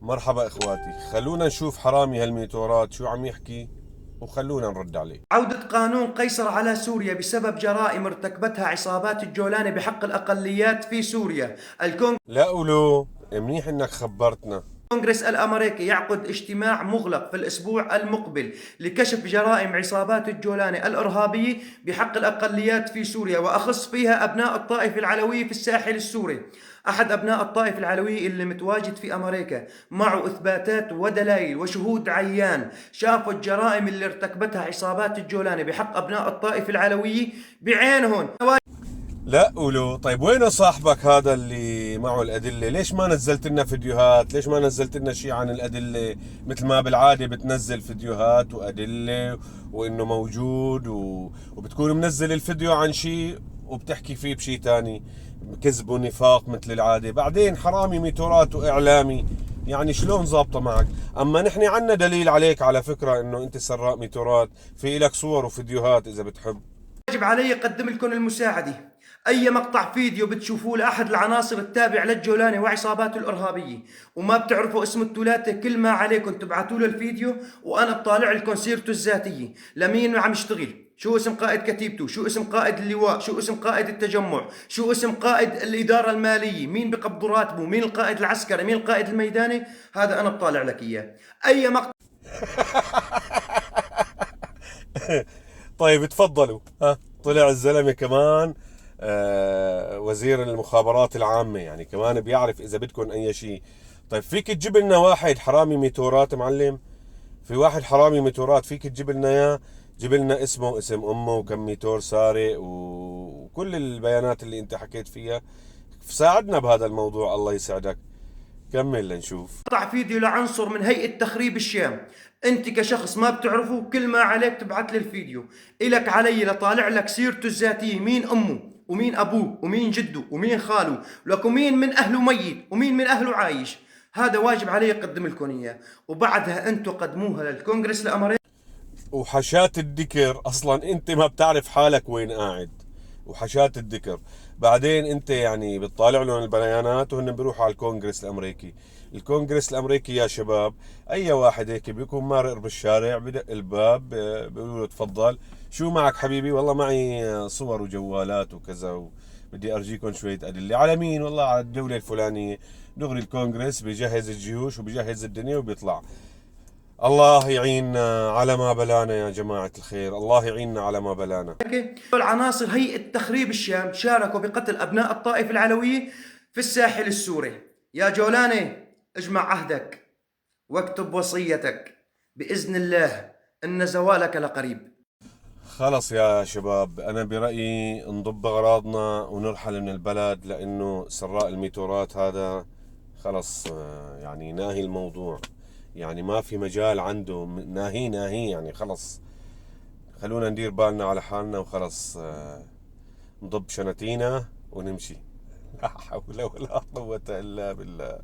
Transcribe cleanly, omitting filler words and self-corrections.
مرحبا اخواتي، خلونا نشوف حرامي هالميتورات شو عم يحكي وخلونا نرد عليه. عودة قانون قيصر على سوريا بسبب جرائم ارتكبتها عصابات الجولاني بحق الأقليات في سوريا. لا أولو منيح انك خبرتنا. الكونغرس الأمريكي يعقد اجتماع مغلق في الأسبوع المقبل لكشف جرائم عصابات الجولاني الإرهابية بحق الأقليات في سوريا، وأخص فيها أبناء الطائفة العلوية في الساحل السوري. أحد أبناء الطائفة العلوية اللي متواجد في أمريكا معه إثباتات ودلائل وشهود عيان شافوا الجرائم اللي ارتكبتها عصابات الجولاني بحق أبناء الطائفة العلوية بعينهم. لا أولو، طيب وين صاحبك هذا اللي معه الأدلة؟ ليش ما نزلت لنا فيديوهات؟ ليش ما نزلت لنا شيء عن الأدلة مثل ما بالعادة بتنزل فيديوهات وأدلة وإنه موجود وبتكون منزل الفيديو عن شيء وبتحكي فيه بشيء تاني، كذب ونفاق مثل العادة. بعدين حرامي ميتورات وإعلامي، يعني شلون ظابطة معك؟ أما نحن عنا دليل عليك على فكرة إنه أنت سراق ميتورات، في لك صور وفيديوهات إذا بتحب. واجب علي أقدم لكم المساعدة. أي مقطع فيديو بتشوفوه لأحد العناصر التابع للجولاني وعصاباته الإرهابية وما بتعرفوا اسم الثلاثة، كل ما عليكم تبعتوا له الفيديو وأنا بطالع لكم سيرته الذاتية، لمين عم يشتغل، شو اسم قائد كتيبته، شو اسم قائد اللواء، شو اسم قائد التجمع، شو اسم قائد الإدارة المالية، مين بقبض راتبه، مين القائد العسكري، مين القائد الميداني. هذا أنا بطالع لك إياه. أي مقطع طيب تفضلوا. ها طلع الزلمة كمان وزير المخابرات العامة، يعني كمان بيعرف إذا بدكم أي شيء. طيب فيك تجيب لنا واحد حرامي ميتورات معلم؟ في واحد حرامي ميتورات فيك تجيب لنا إياه؟ جيب لنا اسمه، اسم أمه، وكم ميتور سارق، وكل البيانات اللي أنت حكيت فيها. ساعدنا بهذا الموضوع، الله يسعدك. كمل لنشوف. فيديو لعنصر من هيئة تخريب الشام، انت كشخص ما بتعرفه، كل ما عليك تبعت لي الفيديو. الك علي لطالع لك سيرته الذاتية، مين امه ومين ابوه ومين جده ومين خاله، لك مين من اهله ميت ومين من اهله عايش. هذا واجب علي اقدم لكم اياه، وبعدها انتم قدموها للكونغرس الامريكي. وحشات الذكر، اصلا انت ما بتعرف حالك وين قاعد، وحشات الذكر. بعدين انت يعني بتطالع لهم البيانات وهن بيروحوا على الكونغرس الامريكي. الكونغرس الامريكي يا شباب، اي واحد هيك بيكون مارق بالشارع بدق الباب، بيقولوا له تفضل، شو معك حبيبي؟ والله معي صور وجوالات وكذا، بدي ارجيكم شوية ادلة. على مين؟ والله على الدولة الفلانية. دغري الكونغرس بيجهز الجيوش وبيجهز الدنيا وبيطلع. الله يعيننا على ما بلانا يا جماعة الخير، الله يعيننا على ما بلانا. العناصر هيئة تخريب الشام شاركوا بقتل ابناء الطائفة العلوية في الساحل السوري. يا جولاني، اجمع عهدك واكتب وصيتك، بإذن الله إن زوالك لقريب. خلص يا شباب، أنا برأيي نضب أغراضنا ونرحل من البلد، لأنه سراء الميتورات هذا خلص يعني ناهي الموضوع، يعني ما في مجال عنده، ناهي ناهي يعني خلص. خلونا ندير بالنا على حالنا وخلص، نضب شنطينا ونمشي. لا حول ولا قوة إلا بالله.